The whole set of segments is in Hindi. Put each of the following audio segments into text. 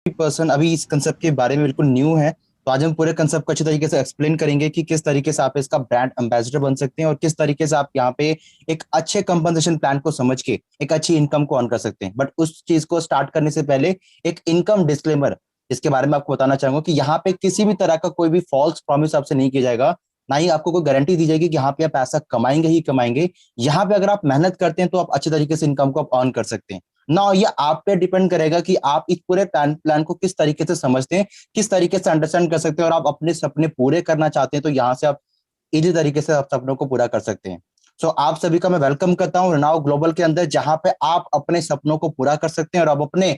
पर्सन अभी इस कंसेप्ट के बारे में बिल्कुल न्यू है, तो आज हम पूरे कंसेप्ट को अच्छी तरीके से एक्सप्लेन करेंगे कि किस तरीके से आप इसका ब्रांड एम्बेसडर बन सकते हैं और किस तरीके से आप यहाँ पे एक अच्छे कंपनसेशन प्लान को समझ के एक अच्छी इनकम को अर्न कर सकते हैं। बट उस चीज को स्टार्ट करने से पहले एक इनकम डिस्क्लेमर इसके बारे में आपको बताना चाहूंगा कि यहाँ पे किसी भी तरह का कोई भी फॉल्स प्रॉमिस आपसे नहीं किया जाएगा, ना ही आपको कोई गारंटी दी जाएगी कि यहाँ पे आप पैसा कमाएंगे ही कमाएंगे। यहाँ पे अगर आप मेहनत करते हैं तो आप अच्छे तरीके से इनकम को आप अर्न कर सकते हैं ना। ये आप पे डिपेंड करेगा कि आप इस पूरे प्लान को किस तरीके से समझते हैं, किस तरीके से अंडरस्टैंड कर सकते हैं, और आप अपने सपने पूरे करना चाहते हैं तो यहाँ से आप इजी तरीके से आप सपनों को पूरा कर सकते हैं। सो आप सभी का मैं वेलकम करता हूँ रिनाव ग्लोबल के अंदर, जहां पे आप अपने सपनों को पूरा कर सकते हैं और आप अपने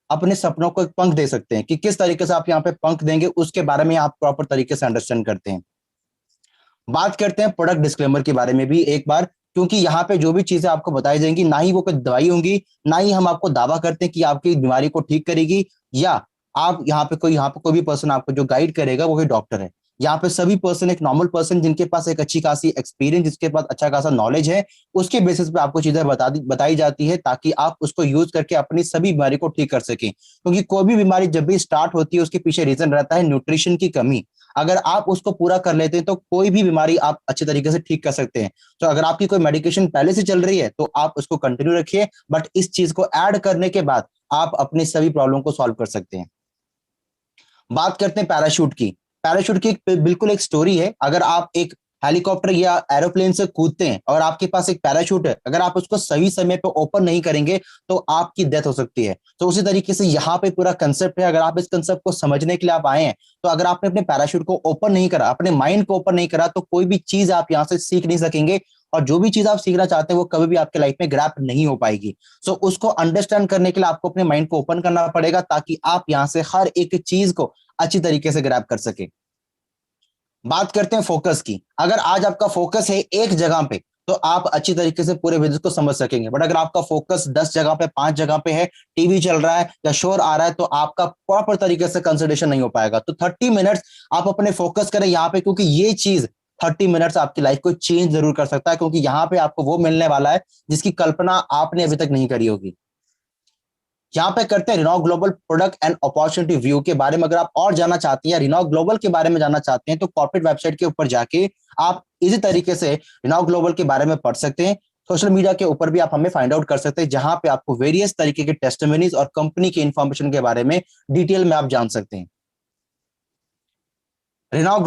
अपने सपनों को एक पंख दे सकते हैं। कि किस तरीके से आप यहाँ पे पंख देंगे उसके बारे में आप प्रॉपर तरीके से अंडरस्टैंड करते हैं। बात करते हैं प्रोडक्ट डिस्क्लेमर के बारे में भी एक बार, क्योंकि यहाँ पे जो भी चीजें आपको बताई जाएंगी ना ही वो कोई दवाई होंगी, ना ही हम आपको दावा करते हैं कि आपकी बीमारी को ठीक करेगी, या आप यहाँ पे कोई भी पर्सन आपको जो गाइड करेगा वो कोई डॉक्टर है। यहाँ पे सभी पर्सन एक नॉर्मल पर्सन जिनके पास एक अच्छी खासी एक्सपीरियंस, जिसके पास अच्छा खासा नॉलेज है, उसके बेसिस पे आपको चीजें बताई जाती है ताकि आप उसको यूज करके अपनी सभी बीमारी को ठीक कर सकें। क्योंकि कोई भी बीमारी जब भी स्टार्ट होती है उसके पीछे रीजन रहता है न्यूट्रिशन की कमी। अगर आप उसको पूरा कर लेते हैं तो कोई भी बीमारी आप अच्छे तरीके से ठीक कर सकते हैं। तो अगर आपकी कोई मेडिकेशन पहले से चल रही है तो आप उसको कंटिन्यू रखिए, बट इस चीज को ऐड करने के बाद आप अपनी सभी प्रॉब्लम को सॉल्व कर सकते हैं। बात करते हैं पैराशूट की। पैराशूट की बिल्कुल एक स्टोरी है। अगर आप एक हेलीकॉप्टर या एरोप्लेन से कूदते हैं और आपके पास एक पैराशूट है, अगर आप उसको सही समय पे ओपन नहीं करेंगे तो आपकी डेथ हो सकती है। तो उसी तरीके से यहाँ पे पूरा कंसेप्ट है। अगर आप इस कंसेप्ट को समझने के लिए आप आए हैं, तो अगर आपने अपने पैराशूट को ओपन नहीं करा, अपने माइंड को ओपन नहीं करा, तो कोई भी चीज आप यहाँ से सीख नहीं सकेंगे, और जो भी चीज आप सीखना चाहते हैं वो कभी भी आपके लाइफ में ग्रैप नहीं हो पाएगी। सो उसको अंडरस्टैंड करने के लिए आपको अपने माइंड को ओपन करना पड़ेगा ताकि आप यहाँ से हर एक चीज को अच्छी तरीके से ग्रैप कर सके। बात करते हैं फोकस की। अगर आज आपका फोकस है एक जगह पे तो आप अच्छी तरीके से पूरे बिजनेस को समझ सकेंगे, बट अगर आपका फोकस 10 जगह पे 5 जगह पे है, टीवी चल रहा है या शोर आ रहा है, तो आपका प्रॉपर तरीके से कंसंट्रेशन नहीं हो पाएगा। तो 30 मिनट्स आप अपने फोकस करें यहाँ पे, क्योंकि ये चीज 30 मिनट्स आपकी लाइफ को चेंज जरूर कर सकता है, क्योंकि यहाँ पे आपको वो मिलने वाला है जिसकी कल्पना आपने अभी तक नहीं करी होगी। यहाँ पे करते हैं renew global product and opportunity view के बारे में। अगर आप और जानना चाहते हैं या रिनॉव ग्लोबल के बारे में जानना चाहते हैं तो कॉर्पोरेट वेबसाइट के ऊपर जाके आप इसी तरीके से रिनॉव ग्लोबल के बारे में पढ़ सकते हैं। सोशल मीडिया के ऊपर भी आप हमें फाइंड आउट कर सकते हैं, जहां पे आपको वेरियस तरीके के टेस्टिमनीज और कंपनी के इंफॉर्मेशन के बारे में डिटेल में आप जान सकते हैं। रिनाव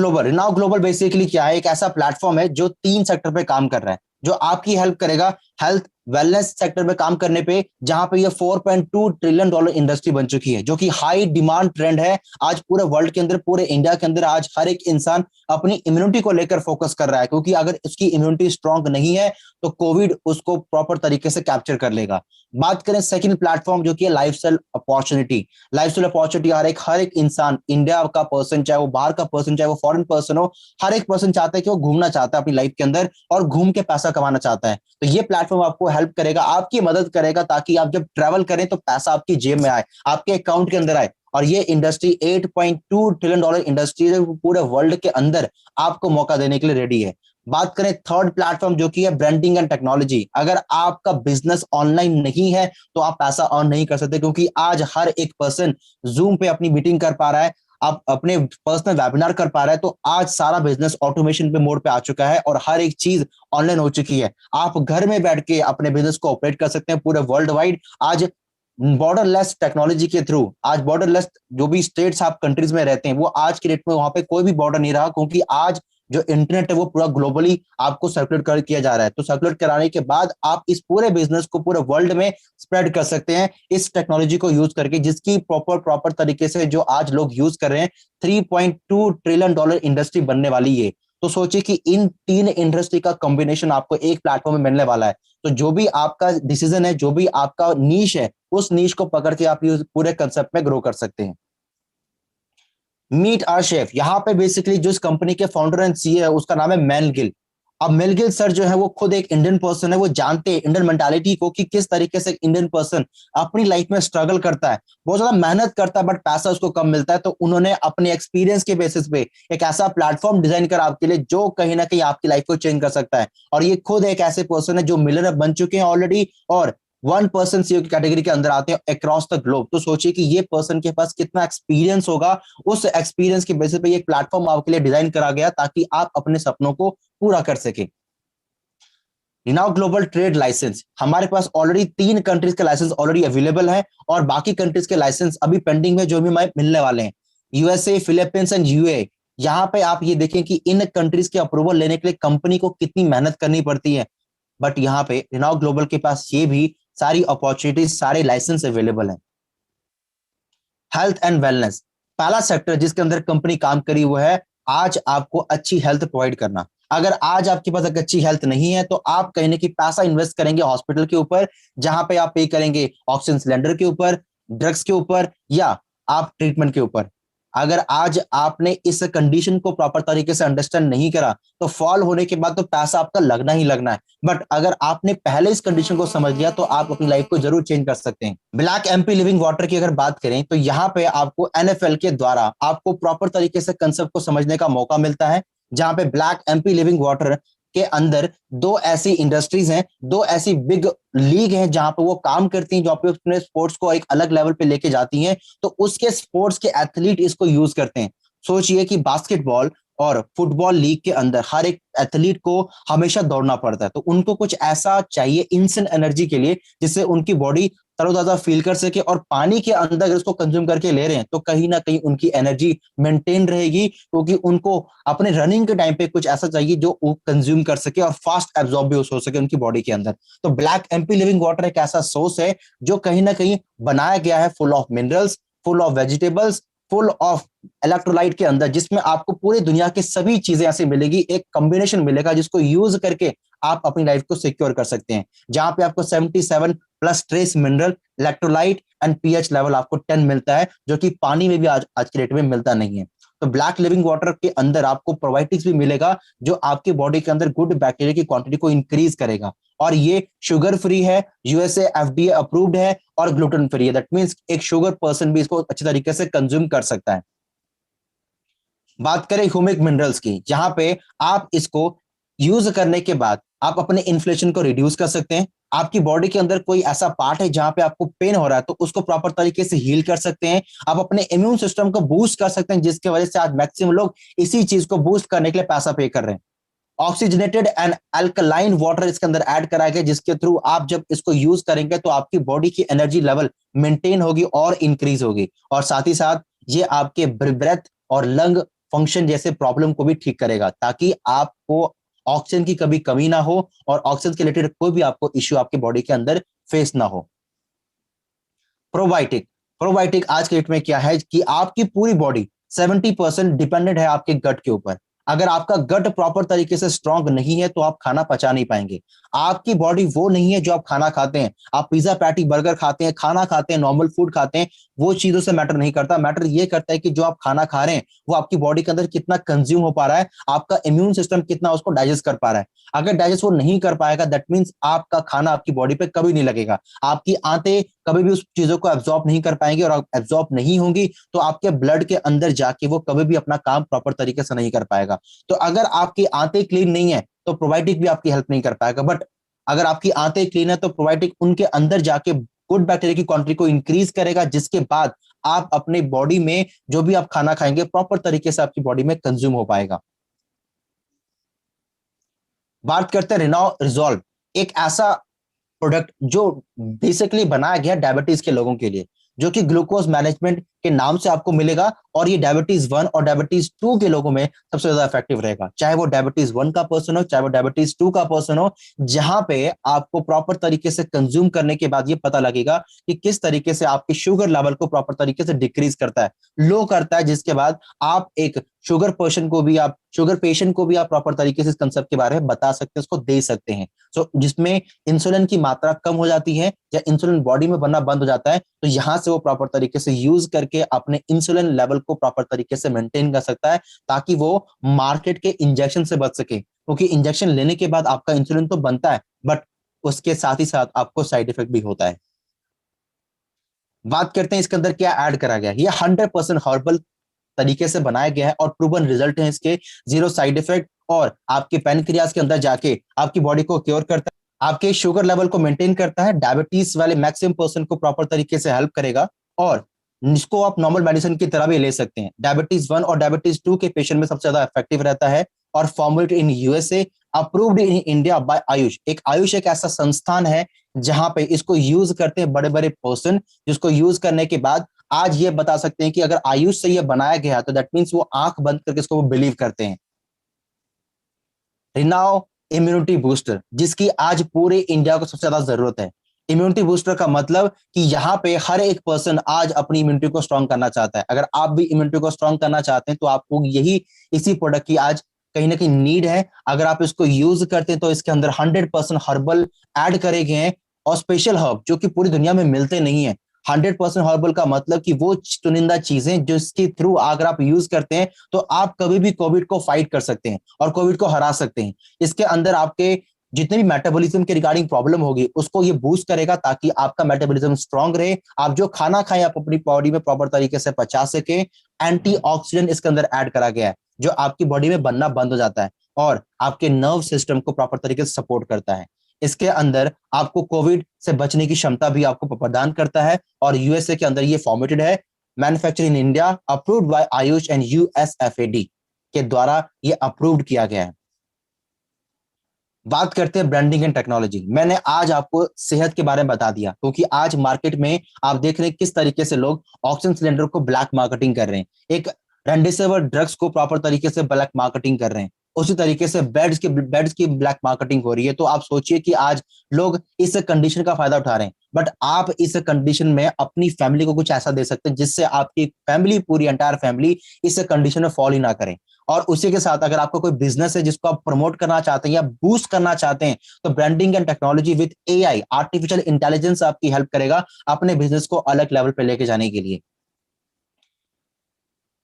ग्लोबल बेसिकली क्या है? एक ऐसा प्लेटफॉर्म है जो 3 सेक्टर पे काम कर रहा है, जो आपकी हेल्प करेगा हेल्थ वेलनेस सेक्टर में काम करने पे, जहां पे ये $4.2 ट्रिलियन इंडस्ट्री बन चुकी है, जो कि हाई डिमांड ट्रेंड है। आज पूरे वर्ल्ड के अंदर, पूरे इंडिया के अंदर आज हर एक इंसान अपनी इम्यूनिटी को लेकर फोकस कर रहा है, क्योंकि अगर उसकी इम्यूनिटी स्ट्रांग नहीं है तो कोविड उसको प्रॉपर तरीके से कैप्चर कर लेगा। बात करें सेकंड प्लेटफॉर्म, जो कि है लाइफस्टाइल अपॉर्चुनिटी। लाइफस्टाइल अपॉर्चुनिटी हर एक इंसान, इंडिया का पर्सन चाहे वो बाहर का पर्सन चाहे वो फॉरेन पर्सन हो, हर एक पर्सन चाहता है कि वो घूमना चाहता है अपनी लाइफ के अंदर और घूम के पैसा कमाना चाहता है। तो ये प्लेटफॉर्म आपको हेल्प करेगा, आपकी मदद करेगा, ताकि आप जब ट्रैवल करें तो पैसा आपकी जेब में आए, आपके अकाउंट के अंदर आए। और ये इंडस्ट्री $8.2 ट्रिलियन इंडस्ट्री है, पूरे वर्ल्ड के अंदर आपको मौका देने के लिए रेडी है। बात करें थर्ड प्लेटफॉर्म, जो कि है ब्रांडिंग एंड टेक्नोलॉजी। अगर आपका बिजनेस ऑनलाइन नहीं है तो आप पैसा अर्न नहीं कर सकते, क्योंकि आज हर एक पर्सन जूम पे अपनी मीटिंग कर पा रहा है, आप अपने पर्सनल वेबिनार कर पा रहा है। तो आज सारा बिजनेस ऑटोमेशन पे मोड पे आ चुका है और हर एक चीज ऑनलाइन हो चुकी है। आप घर में बैठ के अपने बिजनेस को ऑपरेट कर सकते हैं पूरे वर्ल्ड वाइड। आज बॉर्डरलेस टेक्नोलॉजी के थ्रू, आज बॉर्डरलेस जो भी स्टेट्स आप कंट्रीज में रहते हैं, वो आज के डेट में वहां पे कोई भी बॉर्डर नहीं रहा, क्योंकि आज जो इंटरनेट है वो पूरा ग्लोबली आपको सर्कुलेट कर किया जा रहा है। तो सर्कुलेट कराने के बाद आप इस पूरे बिजनेस को पूरे वर्ल्ड में स्प्रेड कर सकते हैं इस टेक्नोलॉजी को यूज करके, जिसकी प्रॉपर तरीके से जो आज लोग यूज कर रहे हैं। $3.2 ट्रिलियन इंडस्ट्री बनने वाली है। तो सोचिए कि इन 3 इंडस्ट्री का कॉम्बिनेशन आपको एक प्लेटफॉर्म में मिलने वाला है। तो जो भी आपका डिसीजन है, जो भी आपका नीश है, उस नीश को पकड़ के आप पूरे कंसेप्ट में ग्रो कर सकते हैं। मीट आवर शेफ, यहाँ पे बेसिकली जो इस कंपनी के फाउंडर एंड सीईओ है उसका नाम है मेल गिल। अब मेल गिल सर जो है वो खुद एक इंडियन पर्सन है, वो जानते हैं इंडियन मेंटालिटी को कि किस तरीके से इंडियन पर्सन अपनी लाइफ में स्ट्रगल करता है, बहुत ज्यादा मेहनत करता है, बट पैसा उसको कम मिलता है। तो उन्होंने अपने एक्सपीरियंस के बेसिस पे एक ऐसा प्लेटफॉर्म डिजाइन करा आपके लिए, जो कहीं ना कहीं आपकी लाइफ को चेंज कर सकता है। और ये खुद एक ऐसे पर्सन है जो मिलियनर बन चुके हैं ऑलरेडी, और 1% सीईओ की कैटेगरी के अंदर आते हैं अक्रॉस द ग्लोब। तो सोचिए कि ये पर्सन के पास कितना एक्सपीरियंस होगा, उस एक्सपीरियंस के बेसिस पे ये एक प्लेटफॉर्म आपके लिए डिजाइन करा गया ताकि आप अपने सपनों को पूरा कर सके। रिनाउ ग्लोबल ट्रेड लाइसेंस, हमारे पास ऑलरेडी 3 कंट्रीज के लाइसेंस ऑलरेडी अवेलेबल है और बाकी कंट्रीज के लाइसेंस अभी पेंडिंग में जो भी हमें मिलने वाले हैं, यूएसए, फिलीपींस एंड यूए। यहाँ पे आप ये देखें कि इन कंट्रीज के अप्रूवल लेने के लिए कंपनी को कितनी मेहनत करनी पड़ती है, बट यहाँ पे रिनाउ ग्लोबल के पास ये भी सारी अपॉर्चुनिटीज, सारे लाइसेंस अवेलेबल हैं। हेल्थ एंड वेलनेस, पहला सेक्टर जिसके अंदर कंपनी काम करी वो है आज आपको अच्छी हेल्थ प्रोवाइड करना। अगर आज आपके पास एक अच्छी हेल्थ नहीं है तो आप कहीं ना कहीं पैसा इन्वेस्ट करेंगे हॉस्पिटल के ऊपर, जहां पे आप पे करेंगे ऑक्सीजन सिलेंडर के ऊपर, ड्रग्स के ऊपर, या आप ट्रीटमेंट के ऊपर। अगर आज आपने इस कंडीशन को प्रॉपर तरीके से अंडरस्टैंड नहीं करा तो फॉल होने के बाद तो पैसा आपका लगना ही लगना है, बट अगर आपने पहले इस कंडीशन को समझ लिया तो आप अपनी लाइफ को जरूर चेंज कर सकते हैं। ब्लैक एमपी लिविंग वाटर की अगर बात करें तो यहाँ पे आपको एनएफएल के द्वारा आपको प्रॉपर तरीके से कंसेप्ट को समझने का मौका मिलता है, जहां पे ब्लैक एमपी लिविंग वाटर के अंदर 2 ऐसी इंडस्ट्रीज हैं, 2 ऐसी बिग लीग हैं जहां पे वो काम करती हैं, जो पे अपने स्पोर्ट्स को एक अलग लेवल पे लेके जाती हैं, तो उसके स्पोर्ट्स के एथलीट इसको यूज करते हैं। सोचिए कि बास्केटबॉल और फुटबॉल लीग के अंदर हर एक एथलीट को हमेशा दौड़ना पड़ता है, तो उनको कुछ ऐसा चाहिए इंस्टेंट एनर्जी के लिए जिससे उनकी बॉडी तरोताजा फील कर सके, और पानी के अंदर अगर इसको कंज्यूम करके ले रहे हैं तो कहीं ना कहीं उनकी एनर्जी मेंटेन रहेगी, क्योंकि उनको अपने रनिंग के टाइम पे कुछ ऐसा चाहिए जो वो कंज्यूम कर सके और फास्ट एब्जॉर्ब भी हो सके उनकी बॉडी के अंदर। तो ब्लैक एमपी लिविंग वाटर एक ऐसा सोर्स है जो कहीं ना कहीं बनाया गया है full of minerals, full of vegetables, full of electrolyte के अंदर, जिसमें आपको पूरी दुनिया की सभी चीजें ऐसी मिलेगी, एक कॉम्बिनेशन मिलेगा जिसको यूज करके आप अपनी लाइफ को सिक्योर कर सकते हैं, जहां पे आपको 77 plus trace mineral, electrolyte and pH level आपको 10 मिलता है, जो कि पानी में भी आज के डेट में मिलता नहीं है। तो ब्लैक लिविंग वाटर के अंदर आपको प्रोबायोटिक्स भी मिलेगा जो आपकी बॉडी के अंदर गुड बैक्टीरिया की क्वांटिटी को इंक्रीज करेगा, और ये शुगर फ्री है, यूएसए एफडीए अप्रूव्ड है और ग्लूटेन फ्री है। दैट मींस एक शुगर पर्सन भी इसको अच्छी तरीके से कंज्यूम कर सकता है। बात करें ह्यूमिक मिनरल्स की, जहां पे आप इसको यूज करने के बाद आप अपने इन्फ्लेशन को रिड्यूस कर सकते हैं। आपकी बॉडी के अंदर कोई ऐसा पार्ट है जहां पे आपको पेन हो रहा है तो उसको प्रॉपर तरीके से हील कर सकते हैं। आप अपने इम्यून सिस्टम को बूस्ट कर सकते हैं, जिसकी वजह से आज मैक्सिमम लोग इसी चीज को बूस्ट करने के लिए पैसा पे कर रहे हैं। ऑक्सीजनेटेड एंड अल्कलाइन वाटर इसके अंदर ऐड कराया गया, जिसके थ्रू आप जब इसको यूज करेंगे तो आपकी बॉडी की एनर्जी लेवल मेंटेन होगी और इंक्रीज होगी, और साथ ही साथ ये आपके ब्रेथ और लंग फंक्शन जैसे प्रॉब्लम को भी ठीक करेगा, ताकि आपको ऑक्सीजन की कभी कमी ना हो और ऑक्सीजन के रिलेटेड कोई भी आपको इश्यू आपकी बॉडी के अंदर फेस ना हो। प्रोबायोटिक, प्रोबायोटिक आज के डेट में क्या है कि आपकी पूरी बॉडी 70% डिपेंडेंट है आपके गट के ऊपर। अगर आपका गट प्रॉपर तरीके से स्ट्रांग नहीं है तो आप खाना पचा नहीं पाएंगे। आपकी बॉडी वो नहीं है जो आप खाना खाते हैं, आप पिज्जा पैटी बर्गर खाते हैं, खाना खाते हैं, नॉर्मल फूड खाते हैं, वो चीजों से मैटर नहीं करता। मैटर ये करता है कि जो आप खाना खा रहे हैं वो आपकी बॉडी के अंदर कितना कंज्यूम हो पा रहा है, आपका इम्यून सिस्टम कितना उसको डाइजेस्ट कर पा रहा है। अगर डाइजेस्ट वो नहीं कर पाएगा दैट मीन्स आपका खाना आपकी बॉडी पे कभी नहीं लगेगा, आपकी आंतें कभी भी उस चीजों को एब्जॉर्ब नहीं कर पाएंगी, और एब्जॉर्ब नहीं होंगी तो आपके ब्लड के अंदर जाके वो कभी भी अपना काम प्रॉपर तरीके से नहीं कर पाएगा। तो अगर आपकी आंतें क्लीन नहीं है तो प्रोबायोटिक भी आपकी हेल्प नहीं कर पाएगा, बट अगर आपकी आंतें क्लीन है तो प्रोबायोटिक उनके अंदर जाके गुड बैक्टीरिया की क्वांटिटी को इंक्रीज करेगा, जिसके बाद आप अपने बॉडी में जो भी आप खाना खाएंगे प्रॉपर तरीके से आपकी बॉडी में कंज्यूम हो पाएगा। बात करते हैं रिनॉ रिजॉल्व, एक ऐसा प्रोडक्ट जो बेसिकली बनाया गया डायबिटीज के लोगों के लिए, जो कि ग्लूकोज मैनेजमेंट के नाम से आपको मिलेगा, और ये डायबिटीज 1 और डायबिटीज 2 के लोगों में सबसे ज्यादा इफेक्टिव रहेगा, चाहे वो डायबिटीज 1 का पर्सन हो चाहे वो डायबिटीज 2 का पर्सन हो, जहां पे आपको प्रॉपर तरीके से कंज्यूम करने के बाद ये पता लगेगा कि किस तरीके से आपके शुगर लेवल को प्रॉपर तरीके से डिक्रीज करता है, लो करता है, जिसके बाद आप एक शुगर पेशेंट को भी आप प्रॉपर तरीके से इस कंसेप्ट के बारे में बता सकते हैं, उसको दे सकते हैं। सो जिसमें इंसुलिन की मात्रा कम हो जाती है या इंसुलिन बॉडी में बनना बंद हो जाता है, तो यहां से वो प्रॉपर तरीके से यूज करके अपने इंसुलिन लेवल को प्रॉपर तरीके से मेंटेन कर सकता है, ताकि वो मार्केट के इंजेक्शन से बच सके, क्योंकि इंजेक्शन लेने के बाद आपका इंसुलिन तो बनता है बट उसके साथ ही साथ आपको साइड इफेक्ट भी होता है। बात करते हैं इसके अंदर क्या ऐड करा गया है। ये 100% हर्बल तरीके से बनाया गया है और प्रूवन रिजल्ट है इसके, जीरो साइड इफेक्ट, और आपके पैनक्रियाज के अंदर जाके आपकी बॉडी को क्योर करता है। आपके शुगर लेवल को मेंटेन करता है, डायबिटीज वाले मैक्सिमम पर्सन को प्रॉपर तरीके से हेल्प करेगा, और इसको आप नॉर्मल मेडिसिन की तरह भी ले सकते हैं। डायबिटीज 1 और डायबिटीज 2 के पेशेंट में सबसे ज्यादा इफेक्टिव रहता है, और formulated in USA, approved in India by Ayush. Ayush एक ऐसा संस्थान है जहां पे इसको यूज करते हैं बड़े बड़े पर्सन, जिसको यूज करने के बाद आज ये बता सकते हैं कि अगर आयुष से ये बनाया गया तो दैट मीन्स वो आंख बंद करके इसको वो बिलीव करते हैं। रिनाउ इम्यूनिटी बूस्टर, जिसकी आज पूरे इंडिया को सबसे ज्यादा जरूरत है। इम्यूनिटी बूस्टर का मतलब कि यहाँ पे हर एक पर्सन आज अपनी इम्यूनिटी को स्ट्रांग करना चाहता है। अगर आप भी इम्यूनिटी को स्ट्रांग करना चाहते हैं तो आपको यही इसी प्रोडक्ट की आज कहीं ना कहीं नीड है। अगर आप इसको यूज करते हैं तो इसके अंदर 100% हर्बल ऐड करे गए हैं, और स्पेशल हर्ब जो कि पूरी दुनिया में मिलते नहीं है। 100% हर्बल का मतलब कि वो चुनिंदा चीजें जिसके थ्रू अगर आप यूज करते हैं तो आप कभी भी कोविड को फाइट कर सकते हैं और कोविड को हरा सकते हैं। इसके अंदर आपके जितने भी मेटाबॉलिज्म के रिगार्डिंग प्रॉब्लम होगी उसको ये बूस्ट करेगा, ताकि आपका मेटाबॉलिज्म स्ट्रांग रहे, आप जो खाना खाएं आप अपनी बॉडी में प्रॉपर तरीके से पचा सके। एंटीऑक्सीडेंट इसके अंदर ऐड करा गया है जो आपकी बॉडी में बनना बंद हो जाता है और आपके नर्व सिस्टम को प्रॉपर तरीके से सपोर्ट करता है। इसके अंदर आपको कोविड से बचने की क्षमता भी आपको प्रदान करता है, और यूएसए के अंदर ये फॉर्मेटेड है, manufacture in India, approved by AYUSH and USFDA के द्वारा ये अप्रूव्ड किया गया है। बात करते हैं ब्रांडिंग एंड टेक्नोलॉजी। मैंने आज आपको सेहत के बारे में बता दिया, क्योंकि आज मार्केट में आप देख रहे हैं किस तरीके से लोग ऑक्सीजन सिलेंडर को ब्लैक मार्केटिंग कर रहे हैं, एक रेमडेसिविर ड्रग्स को प्रॉपर तरीके से ब्लैक मार्केटिंग कर रहे हैं, उसी तरीके से बेड्स की ब्लैक मार्केटिंग हो रही है। तो आप सोचिए कि आज लोग इस कंडीशन का फायदा उठा रहे हैं, बट आप इस कंडीशन में अपनी फैमिली को कुछ ऐसा दे सकते हैं जिससे आपकी फैमिली, पूरी एंटायर फैमिली इस कंडीशन में फॉल ही ना करे। और उसी के साथ अगर आपका कोई बिजनेस है जिसको आप प्रमोट करना चाहते हैं या बूस्ट करना चाहते हैं, तो branding and technology with AI, artificial intelligence आपकी हेल्प करेगा अपने बिजनेस को अलग लेवल पे लेके जाने के लिए।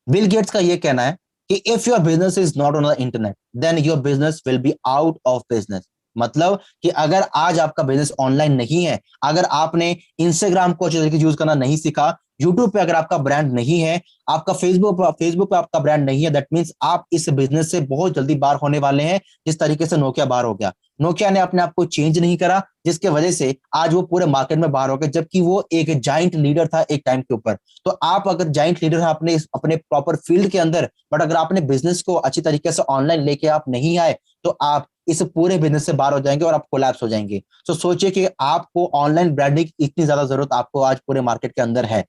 बिल गेट्स का यह कहना है कि if your business is not on the internet then your business will be out of business. मतलब कि अगर आज आपका बिजनेस ऑनलाइन नहीं है, अगर आपने इंस्टाग्राम को अच्छे तरीके से यूज करना नहीं सीखा, यूट्यूब पे अगर आपका ब्रांड नहीं है, आपका फेसबुक पे आपका ब्रांड नहीं है, दैट मींस आप इस बिजनेस से बहुत जल्दी बाहर होने वाले हैं, जिस तरीके से नोकिया बाहर हो गया। नोकिया ने अपने आप को चेंज नहीं करा, जिसके वजह से आज वो पूरे मार्केट में बाहर हो गए, जबकि वो एक जाइंट लीडर था एक टाइम के ऊपर। तो आप अगर जाइंट लीडर है अपने अपने प्रॉपर फील्ड के अंदर, बट अगर आपने बिजनेस को अच्छी तरीके से ऑनलाइन लेके आप नहीं आए, तो आप इस पूरे बिजनेस से बाहर हो जाएंगे और आप कोलैप्स हो जाएंगे। तो सोचिए कि आपको ऑनलाइन ब्रांडिंग इतनी ज्यादा जरूरत आपको आज पूरे मार्केट के अंदर है।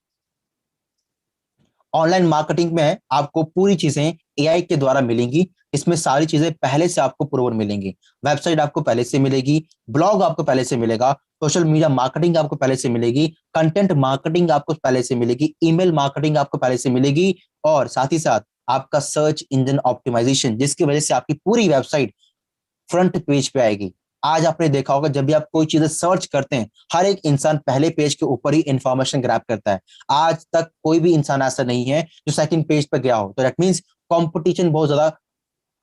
ऑनलाइन मार्केटिंग में आपको पूरी चीजें एआई के द्वारा मिलेंगी। इसमें सारी चीजें पहले से आपको प्रूवन मिलेंगी। वेबसाइट आपको पहले से मिलेगी, ब्लॉग आपको पहले से मिलेगा, सोशल मीडिया मार्केटिंग आपको पहले से मिलेगी, कंटेंट मार्केटिंग आपको पहले से मिलेगी, ईमेल मार्केटिंग आपको पहले से मिलेगी, और साथ ही साथ आपका सर्च इंजन ऑप्टिमाइजेशन, जिसकी वजह से आपकी पूरी वेबसाइट फ्रंट पेज पे आएगी। आज आपने देखा होगा जब भी आप कोई चीजें सर्च करते हैं, हर एक इंसान पहले पेज के ऊपर ही इंफॉर्मेशन ग्रैब करता है। आज तक कोई भी इंसान ऐसा नहीं है जो सेकंड पेज पर गया हो। तो दैट मींस कंपटीशन बहुत ज्यादा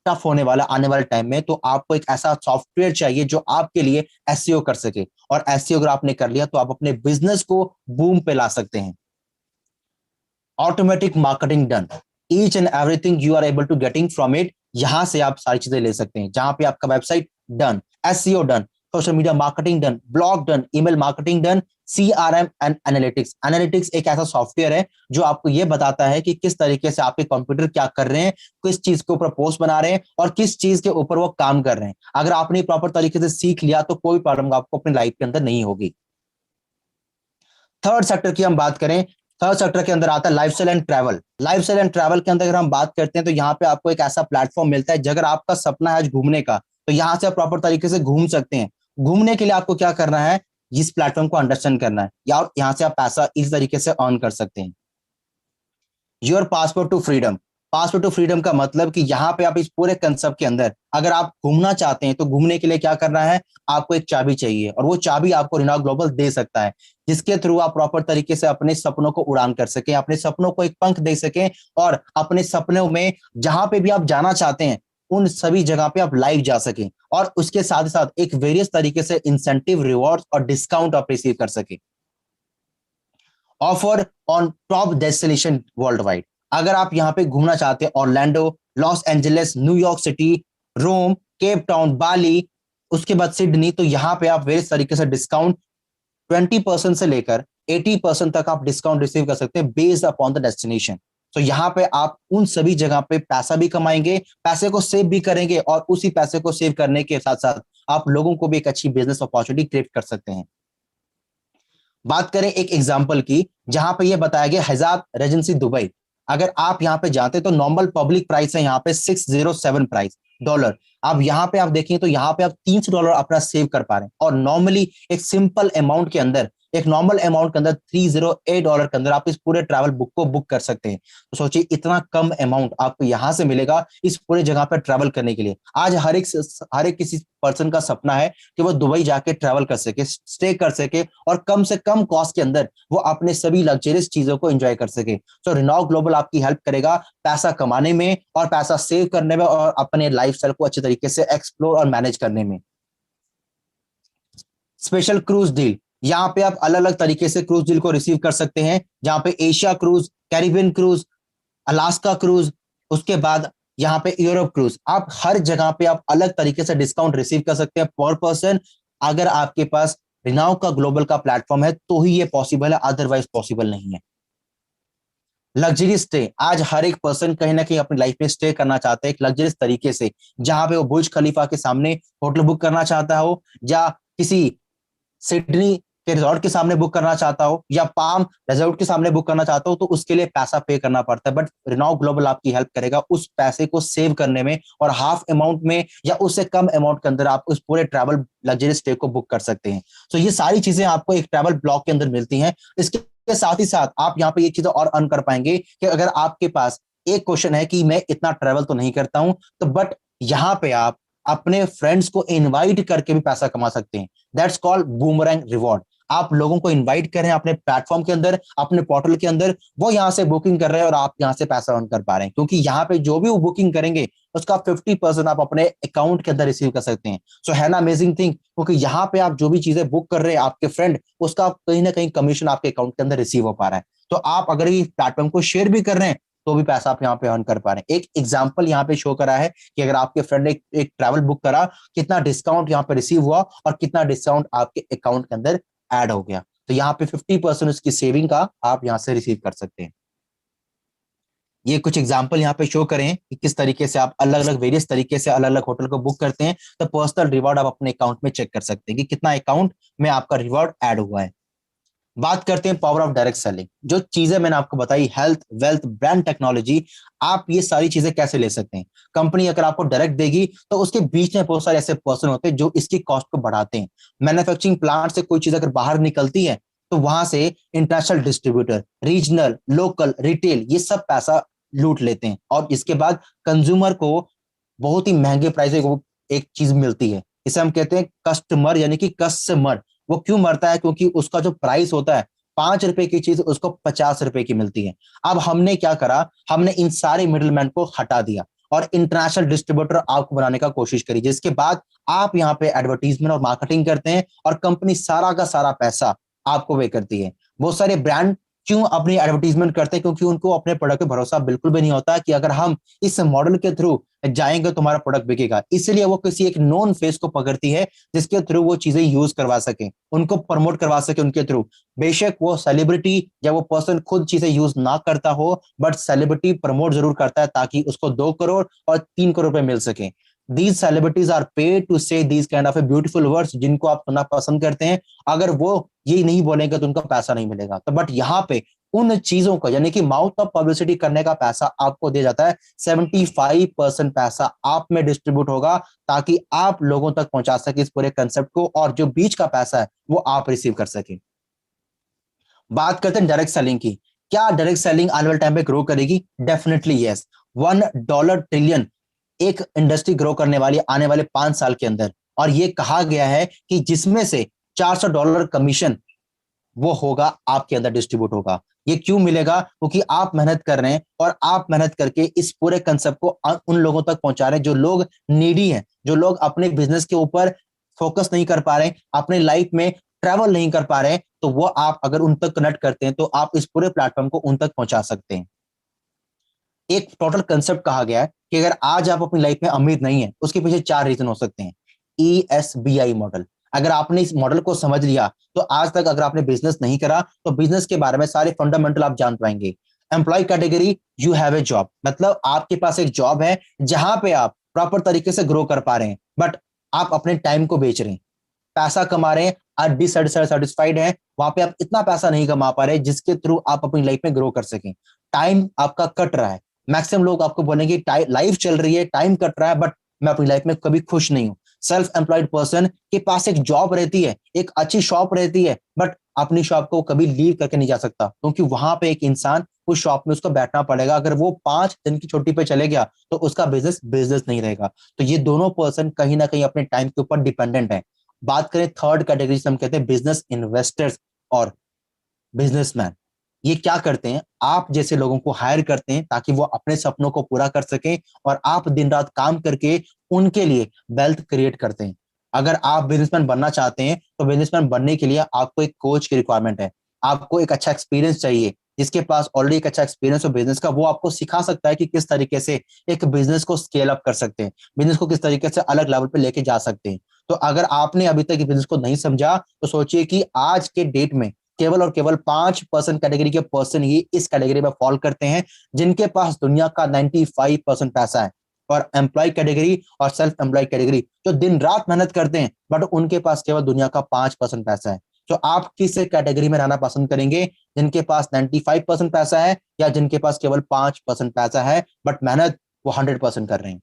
टफ होने वाला आने वाले टाइम में। तो आपको एक ऐसा सॉफ्टवेयर चाहिए जो आपके लिए एसईओ कर सके, और एसईओ अगर आपने कर लिया तो आप अपने बिजनेस को बूम पे ला सकते हैं। Automatic marketing done, each and everything you are able to getting from it. यहां से आप सारी चीजें ले सकते हैं, जहां पे आपका website done, SEO done, social media marketing done, blog done, email marketing done, CRM and analytics. Analytics एक ऐसा सॉफ्टवेयर है जो आपको यह बताता है कि किस तरीके से आपके कंप्यूटर क्या कर रहे हैं, किस चीज के ऊपर पोस्ट बना रहे हैं और किस चीज के ऊपर वो काम कर रहे हैं। अगर आपने प्रॉपर तरीके से सीख लिया तो कोई प्रॉब्लम आपको अपनी लाइफ के अंदर नहीं होगी। थर्ड सेक्टर की हम बात करें, थर्ड सेक्टर के अंदर आता है lifestyle and travel. Lifestyle and travel के अंदर अगर हम बात करते हैं तो यहाँ पे आपको एक ऐसा प्लेटफॉर्म मिलता है, अगर आपका सपना है आज घूमने का, तो यहाँ से आप प्रॉपर तरीके से घूम सकते हैं। घूमने के लिए आपको क्या करना है, इस प्लेटफॉर्म को अंडरस्टैंड करना है, या यहाँ से आप पैसा इस तरीके से अर्न कर सकते हैं। Your passport to freedom. Passport to freedom का मतलब कि यहाँ पे आप इस पूरे कंसेप्ट के अंदर अगर आप घूमना चाहते हैं तो घूमने के लिए क्या करना है, आपको एक चाबी चाहिए, और वो चाबी आपको रिनाउ ग्लोबल दे सकता है, जिसके थ्रू आप प्रॉपर तरीके से अपने सपनों को उड़ान कर सकें, अपने सपनों को एक पंख दे सकें, और अपने सपनों में जहां पे भी आप जाना चाहते हैं उन सभी जगह पे आप लाइव जा सकें, और उसके साथ साथ एक वेरियस तरीके से इंसेंटिव, रिवॉर्ड्स और डिस्काउंट आप रिसीव कर सकें। Offer on top destination world wide. अगर आप यहाँ पे घूमना चाहते हैं Orlando, Los Angeles, New York city, Rome, Cape Town, Bali, उसके बाद सिडनी, तो यहाँ पे आप वेरियस तरीके से डिस्काउंट 20% से लेकर 80% तक आप डिस्काउंट रिसीव कर सकते हैं बेस्ड अपॉन द डेस्टिनेशन। तो यहाँ पे आप उन सभी जगह पे पैसा भी कमाएंगे, पैसे को सेव भी करेंगे, और उसी पैसे को सेव करने के साथ साथ आप लोगों को भी एक अच्छी बिजनेस अपॉर्चुनिटी क्रिएट कर सकते हैं। बात करें एक एग्जांपल की, जहां पे ये बताया गया हयात रेजेंसी दुबई। अगर आप यहाँ पे जाते तो नॉर्मल पब्लिक प्राइस है यहाँ पे 607 प्राइस डॉलर। अब यहाँ पे आप देखें तो यहाँ पे आप $300 अपना सेव कर पा रहे हैं, और नॉर्मली एक सिंपल अमाउंट के अंदर, एक नॉर्मल अमाउंट के अंदर $308 के अंदर आप इस पूरे ट्रैवल बुक को बुक कर सकते हैं। तो सोचिए इतना कम अमाउंट आपको यहाँ से मिलेगा इस पूरे जगह पर ट्रैवल करने के लिए। आज हर एक किसी पर्सन का सपना है कि वो दुबई जाके ट्रैवल कर सके, स्टे कर सके, और कम से कम कॉस्ट के अंदर वो अपने सभी लग्जरियस चीजों को एंजॉय कर सके। तो रिनॉव ग्लोबल आपकी हेल्प करेगा पैसा कमाने में, और पैसा सेव करने में, और अपने लाइफस्टाइल को अच्छे तरीके से एक्सप्लोर और मैनेज करने में। स्पेशल क्रूज डील, यहाँ पे आप अलग अलग तरीके से क्रूज डील को रिसीव कर सकते हैं, जहां पे Asia cruise, Caribbean cruise, Alaska cruise, उसके बाद यहाँ पे यूरोप क्रूज, आप हर जगह पे आप अलग तरीके से डिस्काउंट रिसीव कर सकते हैं पर पर्सन। अगर आपके पास रिनाव का ग्लोबल का प्लेटफॉर्म है तो ही ये पॉसिबल है, अदरवाइज पॉसिबल नहीं है। लग्जरी स्टे, आज हर एक पर्सन कहीं ना कहीं अपनी लाइफ में स्टे करना चाहता है एक लग्जरियस तरीके से, जहां पे वो बुर्ज खलीफा के सामने होटल बुक करना चाहता हो, या किसी सिडनी के रिजॉर्ट के सामने बुक करना चाहता हो, या पाम रिजॉर्ट के सामने बुक करना चाहता हो, तो उसके लिए पैसा पे करना पड़ता है। बट रिनॉव ग्लोबल आपकी हेल्प करेगा उस पैसे को सेव करने में, और हाफ अमाउंट में या उससे कम अमाउंट के अंदर आप उस पूरे ट्रैवल लग्जरी स्टे को बुक कर सकते हैं। तो ये सारी चीजें आपको एक ट्रैवल ब्लॉग के अंदर मिलती हैं। इसके साथ ही साथ आप यहाँ पे ये चीजें और अर्न कर पाएंगे कि अगर आपके पास एक क्वेश्चन है कि मैं इतना ट्रैवल तो नहीं करता हूं, तो बट यहाँ पे आप अपने फ्रेंड्स को इनवाइट करके भी पैसा कमा सकते हैं। That's called boomerang reward. आप लोगों को इनवाइट कर रहे हैं अपने प्लेटफॉर्म के अंदर, अपने पोर्टल के अंदर, वो यहाँ से बुकिंग कर रहे हैं और आप यहाँ से पैसा अर्न कर पा रहे हैं, क्योंकि यहाँ पे जो भी वो बुकिंग करेंगे उसका 50% आप अपने अकाउंट के अंदर रिसीव कर सकते हैं। सो है ना अमेजिंग थिंग, क्योंकि यहाँ पे आप जो भी चीजें बुक कर रहे हैं आपके फ्रेंड, उसका कहीं ना कहीं कमीशन आपके अकाउंट के अंदर रिसीव हो पा रहा है। तो आप अगर ये प्लेटफॉर्म को शेयर भी कर रहे हैं तो भी पैसा आप यहाँ पे अर्न कर पा रहे हैं। एक एग्जांपल यहाँ पे शो करा है कि अगर आपके फ्रेंड ने एक ट्रैवल बुक करा, कितना डिस्काउंट यहाँ पे रिसीव हुआ और कितना डिस्काउंट आपके अकाउंट के अंदर ऐड हो गया। तो यहाँ पे 50% उसकी सेविंग का आप यहाँ से रिसीव कर सकते हैं। ये कुछ एग्जांपल यहाँ पे शो करें कि किस तरीके से आप अलग अलग वेरियस तरीके से अलग अलग होटल को बुक करते हैं, तो पर्सनल रिवॉर्ड आप अपने अकाउंट में चेक कर सकते हैं कि कितना अकाउंट में आपका रिवॉर्ड ऐड हुआ है। बात करते हैं पावर ऑफ डायरेक्ट सेलिंग। जो चीजें मैंने आपको बताई, हेल्थ, वेल्थ, ब्रांड, टेक्नोलॉजी, आप ये सारी चीजें कैसे ले सकते हैं। कंपनी अगर आपको डायरेक्ट देगी तो उसके बीच में बहुत सारे ऐसे पर्सन होते हैं जो इसकी कॉस्ट को बढ़ाते हैं। मैन्युफैक्चरिंग प्लांट से कोई चीज अगर बाहर निकलती है तो वहां से international distributor, regional, local, retail, ये सब पैसा लूट लेते हैं, और इसके बाद कंज्यूमर को बहुत ही महंगे प्राइस में एक चीज मिलती है। इसे हम कहते हैं कस्टमर, यानी कि कस्टमर। वो क्यों मरता है? क्योंकि उसका जो प्राइस होता है ₹5 की चीज उसको ₹50 की मिलती है। अब हमने क्या करा, हमने इन सारे मिडिलमैन को हटा दिया और इंटरनेशनल डिस्ट्रीब्यूटर आपको बनाने का कोशिश करी, जिसके बाद आप यहाँ पे एडवर्टीजमेंट और मार्केटिंग करते हैं और कंपनी सारा का सारा पैसा आपको वे करती है। बहुत सारे ब्रांड क्यों अपनी एडवर्टीजमेंट करते हैं? क्योंकि उनको अपने प्रोडक्ट पे भरोसा बिल्कुल भी नहीं होता कि अगर हम इस मॉडल के थ्रू जाएंगे तो हमारा प्रोडक्ट बिकेगा। इसलिए वो किसी एक नोन फेस को पकड़ती है जिसके थ्रू वो चीजें यूज करवा सके, उनको प्रमोट करवा सके उनके थ्रू। बेशक वो सेलिब्रिटी या वो पर्सन खुद चीजें यूज ना करता हो, बट सेलिब्रिटी प्रमोट जरूर करता है ताकि उसको 2 करोड़ और 3 करोड़ रुपए मिल सके। These celebrities are paid to say these kind of a beautiful words जिनको आप सुनना पसंद करते हैं। अगर वो ये नहीं बोलेंगे तो उनका पैसा नहीं मिलेगा। तो बट यहाँ पे उन चीजों का, यानी कि माउथ ऑफ पब्लिसिटी करने का पैसा आपको दिया जाता है। 75% पैसा आप में डिस्ट्रीब्यूट होगा ताकि आप लोगों तक पहुंचा सके इस पूरे कंसेप्ट को, और जो बीच का पैसा है वो आप रिसीव कर सके। बात करते हैं डायरेक्ट सेलिंग की। क्या डायरेक्ट सेलिंग आने वाले टाइम पे ग्रो करेगी? Definitely yes. $1 ट्रिलियन एक इंडस्ट्री ग्रो करने वाली आने वाले 5 साल के अंदर, और ये कहा गया है कि जिसमें से $400 कमीशन वो होगा आपके अंदर डिस्ट्रीब्यूट होगा। ये क्यों मिलेगा? क्योंकि आप मेहनत कर रहे हैं और आप मेहनत करके इस पूरे कंसेप्ट को उन लोगों तक पहुंचा रहे हैं जो लोग नीडी हैं, जो लोग अपने बिजनेस के ऊपर फोकस नहीं कर पा रहे हैं, अपने लाइफ में ट्रैवल नहीं कर पा रहे हैं, तो वो आप अगर उन तक कनेक्ट करते हैं तो आप इस पूरे प्लेटफॉर्म को उन तक पहुंचा सकते हैं। एक टोटल कंसेप्ट कहा गया है कि अगर आज आप अपनी लाइफ में अमीर नहीं है, उसके पीछे 4 रीजन हो सकते हैं। ESBI model. अगर आपने इस मॉडल को समझ लिया तो आज तक अगर आपने बिजनेस नहीं करा तो बिजनेस के बारे में सारे फंडामेंटल आप जान पाएंगे। Employ category, you have a job, मतलब आपके पास एक जॉब है जहां पे आप प्रॉपर तरीके से ग्रो कर पा रहे हैं, बट आप अपने टाइम को बेच रहे हैं, पैसा कमा रहे हैं, आप डिससेटिस्फाइड हैं, वहां पे आप इतना पैसा नहीं कमा पा रहे जिसके थ्रू आप अपनी लाइफ में ग्रो कर सकें। टाइम आपका कट रहा है। मैक्सिमम लोग आपको बोलेंगे लाइफ चल रही है, टाइम कट रहा है, बट मैं अपनी लाइफ में कभी खुश नहीं हूं। सेल्फ एम्प्लॉयड पर्सन के पास एक जॉब रहती है, एक अच्छी शॉप रहती है, बट अपनी शॉप को कभी लीव करके नहीं जा सकता, क्योंकि वहां पे एक इंसान उस शॉप में उसको बैठना पड़ेगा। अगर वो 5 दिन की छुट्टी पे चले गया तो उसका बिजनेस बिजनेस नहीं रहेगा। तो ये दोनों पर्सन कहीं ना कहीं अपने टाइम के ऊपर डिपेंडेंट है। बात करें थर्ड कैटेगरी से, हम कहते हैं बिजनेस इन्वेस्टर्स और बिजनेसमैन। ये क्या करते हैं, आप जैसे लोगों को हायर करते हैं ताकि वो अपने सपनों को पूरा कर सकें, और आप दिन रात काम करके उनके लिए वेल्थ क्रिएट करते हैं। अगर आप बिजनेसमैन बनना चाहते हैं तो बिजनेसमैन बनने के लिए आपको एक कोच की रिक्वायरमेंट है। आपको एक अच्छा एक्सपीरियंस चाहिए, जिसके पास ऑलरेडी एक अच्छा एक्सपीरियंस हो बिजनेस का, वो आपको सिखा सकता है कि किस तरीके से एक बिजनेस को स्केल अप कर सकते हैं, बिजनेस को किस तरीके से अलग लेवल पे लेके जा सकते हैं। तो अगर आपने अभी तक बिजनेस को नहीं समझा तो सोचिए कि आज के डेट में केवल और केवल 5% कैटेगरी के पर्सन ही इस कैटेगरी में फॉल करते हैं, जिनके पास दुनिया का 95% पैसा है। और एम्प्लॉय कैटेगरी और सेल्फ एम्प्लॉय कैटेगरी जो दिन रात मेहनत करते हैं, बट उनके पास केवल दुनिया का 5% पैसा है। तो आप किस कैटेगरी में रहना पसंद करेंगे, जिनके पास 95% पैसा है, या जिनके पास केवल 5% पैसा है बट मेहनत वो 100% कर रहे हैं।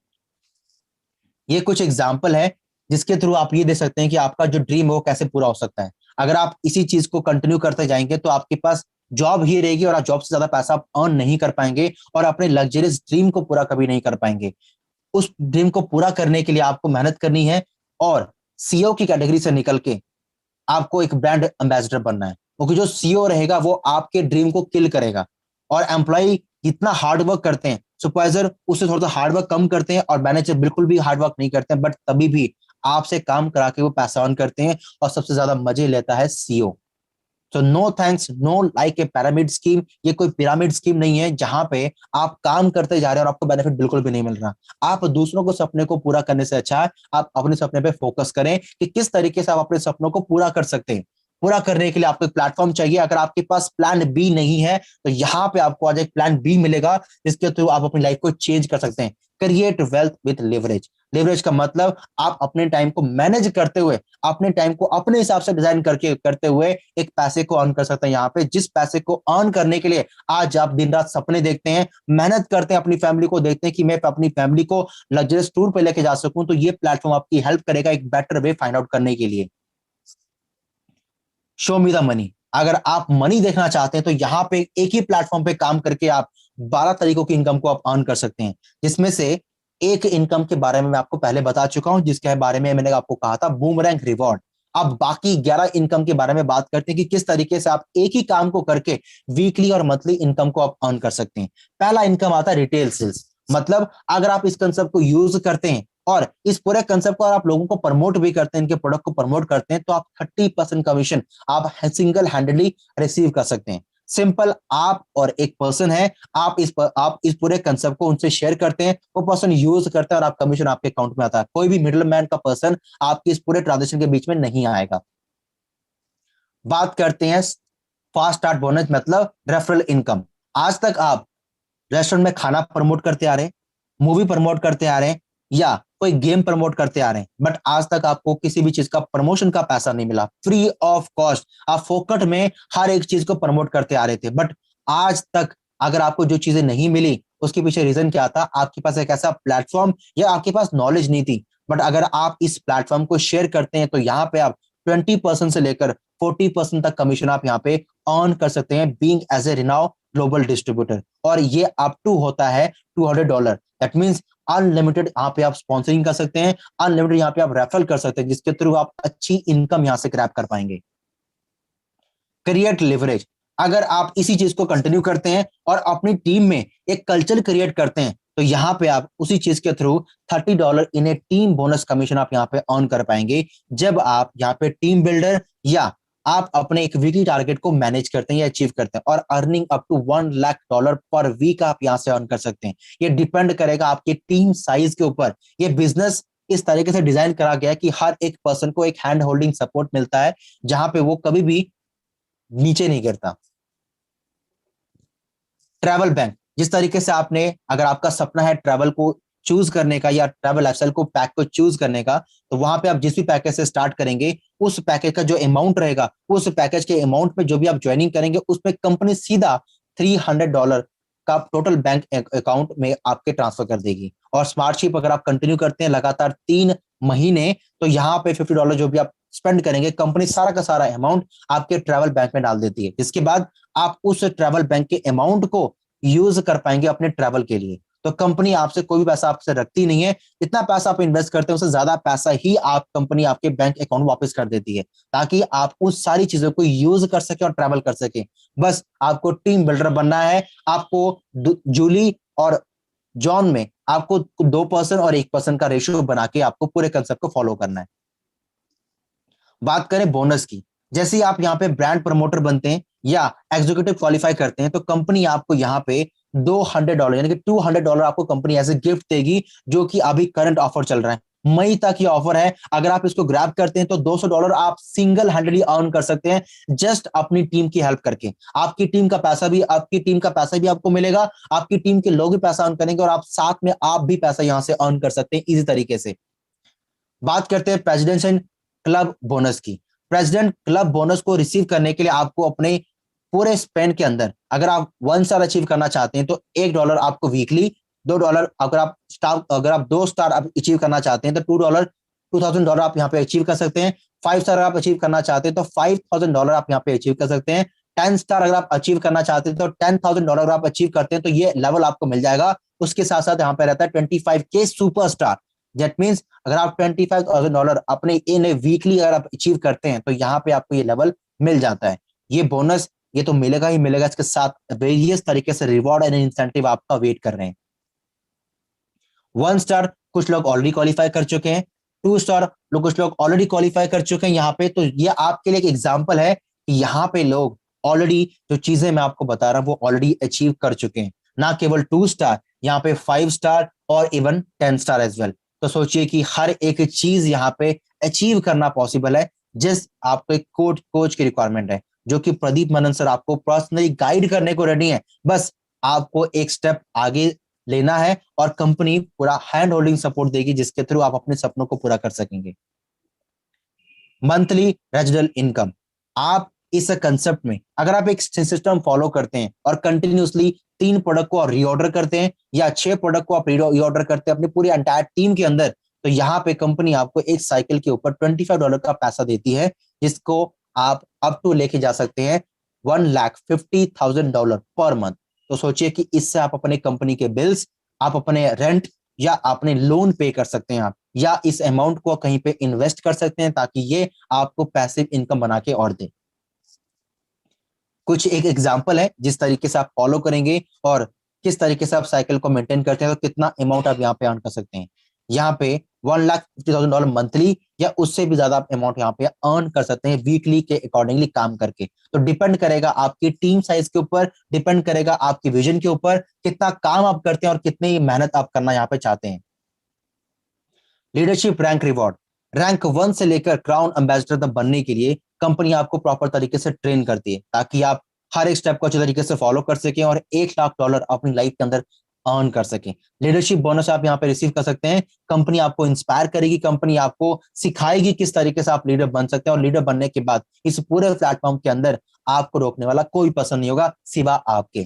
ये कुछ एग्जाम्पल है जिसके थ्रू आप ये दे सकते हैं कि आपका जो ड्रीम है वो कैसे पूरा हो सकता है। अगर आप इसी चीज को कंटिन्यू करते जाएंगे तो आपके पास जॉब ही रहेगी, और आप जॉब से ज्यादा पैसा आप अर्न नहीं कर पाएंगे, और अपने लग्जरियस ड्रीम को पूरा कभी नहीं कर पाएंगे। उस ड्रीम को पूरा करने के लिए आपको मेहनत करनी है, और सीईओ की कैटेगरी से निकल के आपको एक ब्रांड एम्बेसडर बनना है, क्योंकि जो सीईओ रहेगा वो आपके ड्रीम को किल करेगा। और एम्प्लॉय जितना हार्ड वर्क करते हैं, सुपरवाइजर उससे थोड़ा सा हार्ड वर्क कम करते हैं, और मैनेजर बिल्कुल भी हार्ड वर्क नहीं करते हैं, बट तभी भी आपसे काम करा के वो पैसा अर्न करते हैं, और सबसे ज्यादा मजे लेता है सीईओ। तो no thanks, no like a pyramid scheme. ये कोई पिरामिड स्कीम नहीं है जहां पे आप काम करते जा रहे हैं और आपको बेनिफिट बिल्कुल भी नहीं मिल रहा। आप दूसरों को सपने को पूरा करने से अच्छा है आप अपने सपने पे फोकस करें कि किस तरीके से आप अपने सपनों को पूरा कर सकते हैं। पूरा करने के लिए आपको एक प्लेटफॉर्म चाहिए। अगर आपके पास प्लान बी नहीं है तो यहाँ पे आपको आज एक प्लान बी मिलेगा, जिसके थ्रू आप अपनी लाइफ को चेंज कर सकते हैं। Create wealth with leverage. Leverage का मतलब आप अपने टाइम को मैनेज करते हुए, अपने टाइम को अपने हिसाब से डिजाइन करके करते हुए एक पैसे को अर्न कर सकते हैं। यहाँ पे जिस पैसे को अर्न करने के लिए आज आप दिन रात सपने देखते हैं, मेहनत करते हैं, अपनी फैमिली को देखते हैं कि मैं अपनी फैमिली को लग्जरियस टूर पे लेके जा सकूं, तो ये प्लेटफॉर्म आपकी हेल्प करेगा एक बेटर वे फाइंड आउट करने के लिए। Show me the money. अगर आप मनी देखना चाहते हैं तो यहाँ पे एक ही प्लेटफॉर्म पे काम करके आप 12 तरीकों की इनकम को आप अर्न कर सकते हैं, जिसमें से एक इनकम के बारे में मैं आपको पहले बता चुका हूं, जिसके बारे में मैंने आपको कहा था बूमरैंग रिवॉर्ड। अब बाकी 11 इनकम के बारे में बात करते हैं कि किस तरीके से आप एक ही काम को करके वीकली और मंथली इनकम को आप अर्न कर सकते हैं। पहला इनकम आता है रिटेल सेल्स। मतलब अगर आप इस कंसेप्ट को यूज करते हैं और इस पूरे कंसेप्ट को आप लोगों को प्रमोट भी करते हैं, इनके प्रोडक्ट को प्रमोट करते हैं, तो आप 30% कमीशन आप सिंगल हैंडली रिसीव कर सकते हैं। सिंपल, आप और एक पर्सन है, आप इस पूरे कंसेप्ट को उनसे शेयर करते हैं, वो पर्सन यूज करता है और आप कमीशन आपके अकाउंट में आता है। कोई भी मिडिल मैन का पर्सन आपके इस पूरे ट्रांजेक्शन के बीच में नहीं आएगा। बात करते हैं फास्ट स्टार्ट बोनस, मतलब रेफरल इनकम। आज तक आप रेस्टोरेंट में खाना प्रमोट करते आ रहे हैं, मूवी प्रमोट करते आ रहे हैं, या कोई गेम प्रमोट करते आ रहे हैं, बट आज तक आपको किसी भी चीज का प्रमोशन का पैसा नहीं मिला, फ्री ऑफ कॉस्ट। आप फोकट में हर एक चीज को प्रमोट करते आ रहे थे, बट आज तक अगर आपको जो चीजें नहीं मिली उसके पीछे रीजन क्या था? आपके पास एक ऐसा प्लेटफॉर्म या आपके पास नॉलेज नहीं थी। बट अगर आप इस प्लेटफॉर्म को शेयर करते हैं तो यहाँ पे आप 20% से लेकर 40% तक कमीशन आप यहाँ पे अर्न कर सकते हैं, being as a renew global distributor. और ये अप टू होता है $200। दैट मींस अनलिमिटेड यहाँ पे आप स्पॉन्सरिंग कर सकते हैं, अनलिमिटेड यहाँ पे आप रेफर कर सकते हैं, जिसके थ्रू आप अच्छी इनकम यहाँ से क्रैप कर पाएंगे। Create leverage. अगर आप इसी चीज को कंटिन्यू करते हैं और अपनी टीम में एक कल्चर क्रिएट करते हैं, तो यहाँ पे आप उसी चीज के थ्रू $30 इन ए टीम बोनस कमीशन आप यहाँ पे अर्न कर पाएंगे, जब आप यहाँ पे टीम बिल्डर या आप अपने एक वीकली टारगेट को मैनेज करते हैं या अचीव करते हैं। और अर्निंग अप टू $1 लाख पर वीक आप यहाँ से अर्न कर सकते हैं। ये डिपेंड करेगा आपके टीम साइज के ऊपर। ये बिजनेस इस तरीके से डिजाइन करा गया है कि हर एक पर्सन को एक हैंड होल्डिंग सपोर्ट मिलता है, जहां पे वो कभी भी नीचे नहीं गिरता। ट्रैवल बैंक, जिस तरीके से आपने, अगर आपका सपना है ट्रैवल को चूज करने का या ट्रैवल लाइफस्टाइल को पैक को चूज करने का, तो वहां पे आप जिस भी पैकेज से स्टार्ट करेंगे, उस पैकेज का जो अमाउंट रहेगा, उस पैकेज के अमाउंट में जो भी आप ज्वाइनिंग करेंगे, उसमें कंपनी सीधा $300 का टोटल बैंक अकाउंट में आपके ट्रांसफर कर देगी। और स्मार्टशिप अगर आप कंटिन्यू करते हैं लगातार 3 महीने, तो यहाँ पे $50 जो भी आप स्पेंड करेंगे, कंपनी सारा का सारा अमाउंट आपके ट्रैवल बैंक में डाल देती है, जिसके बाद आप उस ट्रैवल बैंक के अमाउंट को यूज कर पाएंगे अपने ट्रैवल के लिए। तो कंपनी आपसे कोई भी पैसा आपसे रखती नहीं है, जितना पैसा आप इन्वेस्ट करते हैं उससे ज्यादा पैसा ही आप कंपनी आपके बैंक अकाउंट वापस कर देती है, ताकि आप उस सारी चीजों को यूज कर सके और ट्रैवल कर सके। बस आपको टीम बिल्डर बनना है, आपको जूली और जॉन में आपको 2% और 1% का रेशियो बना के आपको पूरे कंसेप्ट को फॉलो करना है। बात करें बोनस की, जैसे ही आप यहाँ पे ब्रांड प्रमोटर बनते हैं या एग्जीक्यूटिव क्वालिफाई करते हैं, तो कंपनी आपको यहाँ पे $200 यानी कि $200 आपको कंपनी ऐसे गिफ्ट देगी, जो कि अभी करंट ऑफर चल रहा है, मई तक ये ऑफर है। अगर आप इसको ग्रैब करते हैं तो $200 आप सिंगल हैंडेडली अर्न कर सकते हैं, जस्ट अपनी टीम की हेल्प करके। आपकी टीम का पैसा भी आपको मिलेगा, आपकी टीम के लोग भी पैसा अर्न करेंगे, और आप साथ में आप भी पैसा यहां से अर्न कर सकते हैं इसी तरीके से। बात करते हैं प्रेसिडेंशियल क्लब बोनस की। प्रेसिडेंट क्लब बोनस को रिसीव करने के लिए आपको अपने पूरे स्पेंड के अंदर, अगर आप 1 स्टार अचीव करना चाहते हैं तो $1 आपको वीकली, $2 अगर आप 2 स्टार आप अचीव करना चाहते हैं तो $2000 आप यहाँ पे अचीव कर सकते हैं। 5 स्टार आप अचीव करना चाहते हैं तो $5000 आप यहाँ पे अचीव कर सकते हैं। 10 स्टार अगर आप अचीव करना चाहते हैं तो $10,000 आप अचीव करते हैं तो ये लेवल आपको मिल जाएगा। उसके साथ साथ यहाँ पे रहता है 25K सुपरस्टार। दैट मीन्स अगर आप $25,000 अपने इन वीकली अगर आप अचीव करते हैं तो यहाँ पे आपको ये लेवल मिल जाता है। ये बोनस ये तो मिलेगा ही मिलेगा, इसके साथ वेरियस तरीके से रिवॉर्ड एंड इंसेंटिव आपका वेट कर रहे हैं। 1 स्टार कुछ लोग ऑलरेडी क्वालिफाई कर चुके हैं, 2 स्टार कुछ लोग ऑलरेडी क्वालिफाई कर चुके हैं यहाँ पे। तो ये आपके लिए एक एग्जाम्पल है कि यहाँ पे लोग ऑलरेडी जो चीजें मैं आपको बता रहा हूँ वो ऑलरेडी अचीव कर चुके हैं, ना केवल 2 स्टार, यहाँ पे 5 स्टार और इवन 10 स्टार एज वेल। तो सोचिए कि हर एक चीज यहाँ पे अचीव करना पॉसिबल है, जिस आपको एक कोच की रिक्वायरमेंट है, जो कि प्रदीप मनन सर आपको पर्सनली गाइड करने को रेडी है। बस आपको एक स्टेप आगे लेना है और कंपनी पूरा हैंड होल्डिंग सपोर्ट देगी, जिसके थ्रू आप अपने सपनों को पूरा कर सकेंगे। मंथली रेजिडल इनकम, आप इस कंसेप्ट में अगर आप एक सिस्टम फॉलो करते हैं और कंटिन्यूसली 3 प्रोडक्ट को रीऑर्डर करते हैं या 6 प्रोडक्ट को आप रीऑर्डर करते हैं अपनी पूरी एंटायर टीम के अंदर, तो यहाँ पे कंपनी आपको एक साइकिल के ऊपर $25 का पैसा देती है, जिसको आप अप टू लेके जा सकते हैं $1,50,000 पर मंथ। तो सोचिए कि इससे आप अपने कंपनी के बिल्स, आप अपने रेंट या अपने लोन पे कर सकते हैं, आप या इस अमाउंट को कहीं पे इन्वेस्ट कर सकते हैं, ताकि ये आपको पैसिव इनकम बना के और दे। कुछ एक एग्जांपल है जिस तरीके से आप फॉलो करेंगे और किस तरीके से आप साइकिल को मेंटेन करते हैं, तो कितना अमाउंट आप यहाँ पे अर्न कर सकते हैं। यहाँ पे $1,50,000 मंथली या उससे भी ज्यादा आप अमाउंट यहाँ पे अर्न कर सकते हैं वीकली के अकॉर्डिंगली काम करके। तो डिपेंड करेगा आपकी टीम साइज के ऊपर, डिपेंड करेगा आपकी विजन के ऊपर, कितना काम आप करते हैं और कितनी मेहनत आप करना यहाँ पे चाहते हैं। लीडरशिप रैंक रिवॉर्ड, रैंक 1 से लेकर क्राउन एम्बेसडर तक बनने के लिए कंपनी आपको प्रॉपर तरीके से ट्रेन करती है, ताकि आप हर एक स्टेप को अच्छे तरीके से फॉलो कर सकें और $1,00,000 अपनी लाइफ के अंदर अर्न कर सकें। लीडरशिप बोनस आप यहाँ पे रिसीव कर सकते हैं। कंपनी आपको इंस्पायर करेगी, कंपनी आपको सिखाएगी किस तरीके से आप लीडर बन सकते हैं, और लीडर बनने के बाद इस पूरे प्लेटफॉर्म के अंदर आपको रोकने वाला कोई पसंद नहीं होगा सिवा आपके।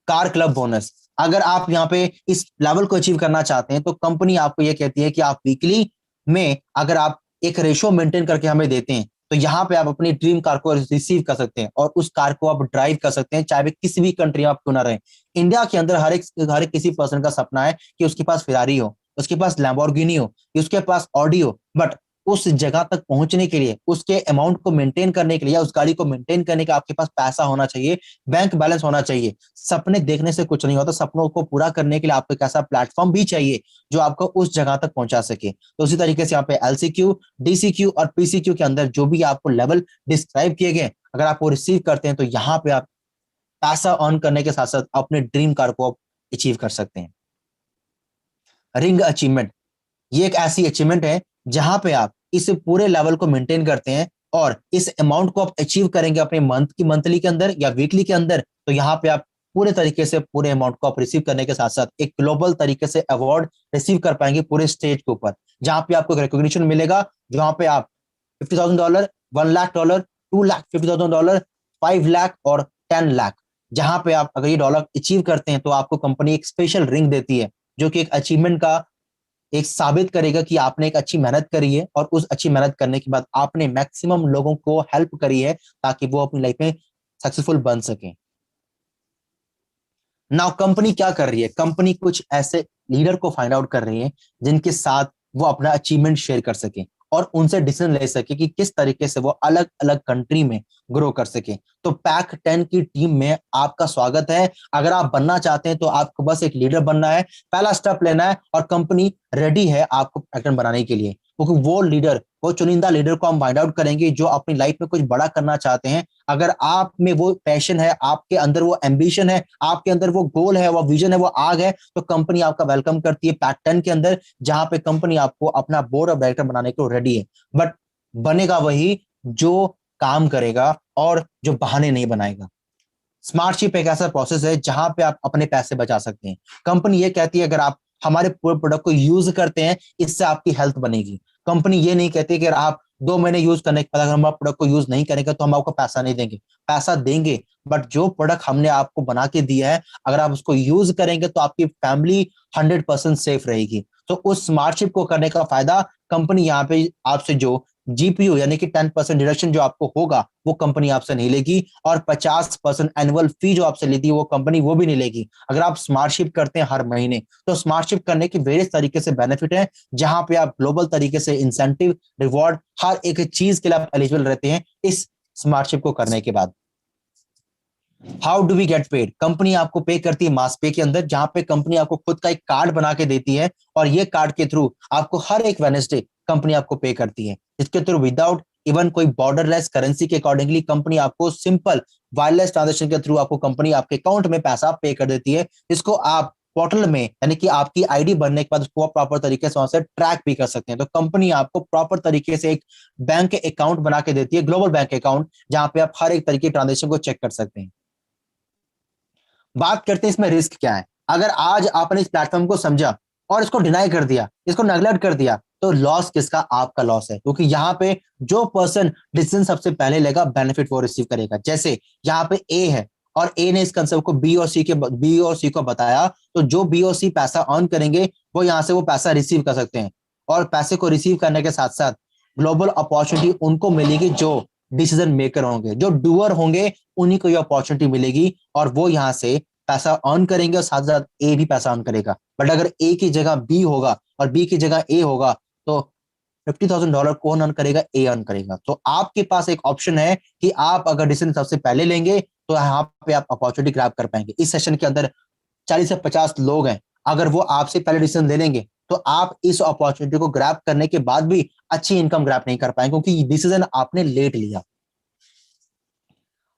कार क्लब बोनस, अगर आप यहाँ पे इस लेवल को अचीव करना चाहते हैं तो कंपनी आपको ये कहती है कि आप वीकली में अगर आप एक रेशो मेंटेन करके हमें देते हैं, तो यहाँ पे आप अपनी ड्रीम कार को रिसीव कर सकते हैं और उस कार को आप ड्राइव कर सकते हैं, चाहे किसी भी कंट्री में आप क्यों ना रहे। इंडिया के अंदर हर एक किसी पर्सन का सपना है कि उसके पास फेरारी हो, उसके पास लैम्बोर्गिनी हो, उसके पास ऑडी हो, बट उस जगह तक पहुंचने के लिए, उसके अमाउंट को मेंटेन करने के लिए या उस गाड़ी को मेंटेन करने का आपके पास पैसा होना चाहिए, बैंक बैलेंस होना चाहिए। सपने देखने से कुछ नहीं होता, सपनों को पूरा करने के लिए आपको एक ऐसा प्लेटफॉर्म भी चाहिए जो आपको उस जगह तक पहुंचा सके। तो उसी तरीके से यहाँ पे LCQ, DCQ और PCQ के अंदर जो भी आपको लेवल डिस्क्राइब किए गए, अगर आप वो रिसीव करते हैं तो यहाँ पे आप पैसा अर्न करने के साथ साथ अपने ड्रीम कार को अचीव कर सकते हैं। रिंग अचीवमेंट, ये एक ऐसी अचीवमेंट है जहां पे आप इस पूरे लेवल को मेंटेन करते हैं और इस अमाउंट को आप अचीव करेंगे अपने मंथ की मंथली के अंदर या वीकली के अंदर, तो यहाँ पे आप पूरे तरीके से पूरे अमाउंट को आप रिसीव करने के साथ साथ एक ग्लोबल तरीके से अवार्ड रिसीव कर पाएंगे पूरे स्टेज के ऊपर, जहां पे आपको रिकॉग्निशन मिलेगा, जहां पे आप $50,000, $1 लाख, $2,50,000, 5 लाख और 10 लाख, जहां पे आप अगर ये डॉलर अचीव करते हैं तो आपको कंपनी एक स्पेशल रिंग देती है, जो कि एक अचीवमेंट का एक साबित करेगा कि आपने एक अच्छी मेहनत करी है और उस अच्छी मेहनत करने के बाद आपने मैक्सिमम लोगों को हेल्प करी है ताकि वो अपनी लाइफ में सक्सेसफुल बन सके। नाउ कंपनी क्या कर रही है, कंपनी कुछ ऐसे लीडर को फाइंड आउट कर रही है जिनके साथ वो अपना अचीवमेंट शेयर कर सके और उनसे डिसीजन ले सके कि किस तरीके से वो अलग अलग कंट्री में ग्रो कर सके। तो पैक 10 की टीम में आपका स्वागत है। अगर आप बनना चाहते हैं तो आपको बस एक लीडर बनना है, पहला स्टेप लेना है और कंपनी रेडी है आपको पैक 10 बनाने के लिए, क्योंकि वो लीडर, वो चुनिंदा लीडर को हम फाइंड आउट करेंगे जो अपनी लाइफ में कुछ बड़ा करना चाहते हैं। अगर आप में वो पैशन है, आपके अंदर वो एम्बिशन है, आपके अंदर वो गोल है, वो विजन है, वो आग है, तो कंपनी आपका वेलकम करती है पैक 10 के अंदर, जहां पे कंपनी आपको अपना बोर्ड ऑफ डायरेक्टर बनाने को रेडी है। बट बनेगा वही जो काम करेगा और जो बहाने नहीं बनाएगा। स्मार्टशिप एक ऐसा प्रोसेस है जहां पे आप अपने पैसे बचा सकते हैं। कंपनी ये कहती है अगर आप हमारे पूरे प्रोडक्ट को यूज करते हैं इससे आपकी हेल्थ बनेगी। कंपनी ये नहीं कहती कि अगर आप 2 महीने यूज करने के बाद अगर हमारे प्रोडक्ट को यूज नहीं करेंगे तो हम आपको पैसा नहीं देंगे, पैसा देंगे, बट जो प्रोडक्ट हमने आपको बना के दिया है अगर आप उसको यूज करेंगे तो आपकी फैमिली 100% सेफ रहेगी। तो उस स्मार्टशिप को करने का फायदा कंपनी यहाँ पे आपसे जो जीपीयू यानी कि 10% डिडक्शन जो आपको होगा वो कंपनी आपसे नहीं लेगी, और 50% एनुअल फी जो आपसे लेती है वो कंपनी वो भी नहीं लेगी अगर आप स्मार्टशिप करते हैं हर महीने। तो स्मार्टशिप करने के वेरियस तरीके से बेनिफिट है, जहां पे आप ग्लोबल तरीके से इंसेंटिव, रिवॉर्ड, हर एक चीज के लिए आप एलिजिबल रहते हैं इस स्मार्टशिप को करने के बाद। How do we get paid, company आपको पे करती है मास पे के अंदर, जहां पे कंपनी आपको खुद का एक कार्ड बना के देती है और ये कार्ड के थ्रू आपको हर एक वेडनेसडे कंपनी आपको पे करती है, जिसके थ्रू विदाउट इवन कोई बॉर्डरलेस करेंसी के अकॉर्डिंगली कंपनी आपको सिंपल वायरलेस ट्रांजेक्शन के थ्रू आपको कंपनी आपके अकाउंट में पैसा पे कर देती है, जिसको आप पोर्टल में यानी कि आपकी आईडी बनने के बाद उसको प्रॉपर तरीके से वहां से ट्रैक भी कर सकते हैं। तो कंपनी आपको प्रॉपर तरीके से एक बैंक अकाउंट बना के देती है, ग्लोबल बैंक अकाउंट, जहां पे आप हर एक तरीके के ट्रांजेक्शन को चेक कर सकते हैं। बात करते हैं इसमें रिस्क क्या है। अगर आज आपने इस प्लेटफॉर्म को समझा और इसको डिनाई कर दिया, इसको नेगलेक्ट कर दिया, तो लॉस किसका, आपका लॉस है, क्योंकि यहाँ पे जो पर्सन डिसीजन सबसे पहले लेगा बेनिफिट वो रिसीव करेगा। जैसे यहाँ पे ए है और ए ने इस कंसेप्ट को बी और सी को बताया, तो जो बी और सी पैसा अर्न करेंगे वो यहाँ से वो पैसा रिसीव कर सकते हैं, और पैसे को रिसीव करने के साथ साथ ग्लोबल अपॉर्चुनिटी उनको मिलेगी जो डिसीजन मेकर होंगे, जो डूअर होंगे, उन्हीं को ये अपॉर्चुनिटी मिलेगी और वो यहाँ से पैसा अर्न करेंगे और साथ साथ ए भी पैसा अर्न करेगा। बट अगर ए की जगह बी होगा और बी की जगह ए होगा तो $50,000 कौन अर्न करेगा, ए अर्न करेगा। तो आपके पास एक ऑप्शन है कि आप अगर डिसीजन सबसे पहले लेंगे तो यहाँ पे आप अपॉर्चुनिटी ग्रैब कर पाएंगे। इस सेशन के अंदर 40 से 50 लोग हैं, अगर वो आपसे पहले डिसीजन ले लेंगे तो आप इस अपॉर्चुनिटी को ग्रैब करने के बाद भी अच्छी इनकम ग्रैब नहीं कर पाएंगे, क्योंकि डिसीजन आपने लेट लिया।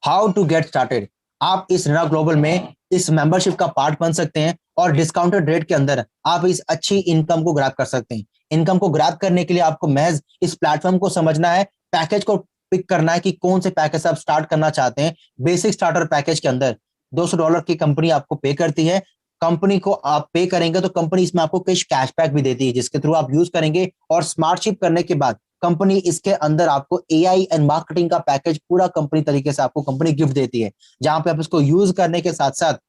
हाउ टू गेट स्टार्टेड, आप इस रिना ग्लोबल में इस मेंबरशिप का पार्ट बन सकते हैं और डिस्काउंटेड रेट के अंदर आप इस अच्छी इनकम को ग्रैब कर सकते हैं। इनकम को ग्रैब करने के लिए आपको महज इस प्लेटफॉर्म को समझना है, पैकेज को पिक करना है कि कौन से पैकेज आप स्टार्ट करना चाहते हैं। बेसिक स्टार्टर पैकेज के अंदर $200 की कंपनी आपको पे करती है। कंपनी को आप पे करेंगे तो कंपनी इसमें आपको कुछ कैशबैक भी देती है जिसके थ्रू आप यूज करेंगे, और स्मार्टशिप करने के बाद कंपनी इसके अंदर आपको एआई एंड मार्केटिंग का पैकेज पूरा कंपनी तरीके से आपको कंपनी गिफ्ट देती है, जहां पे आप इसको यूज करने के साथ साथ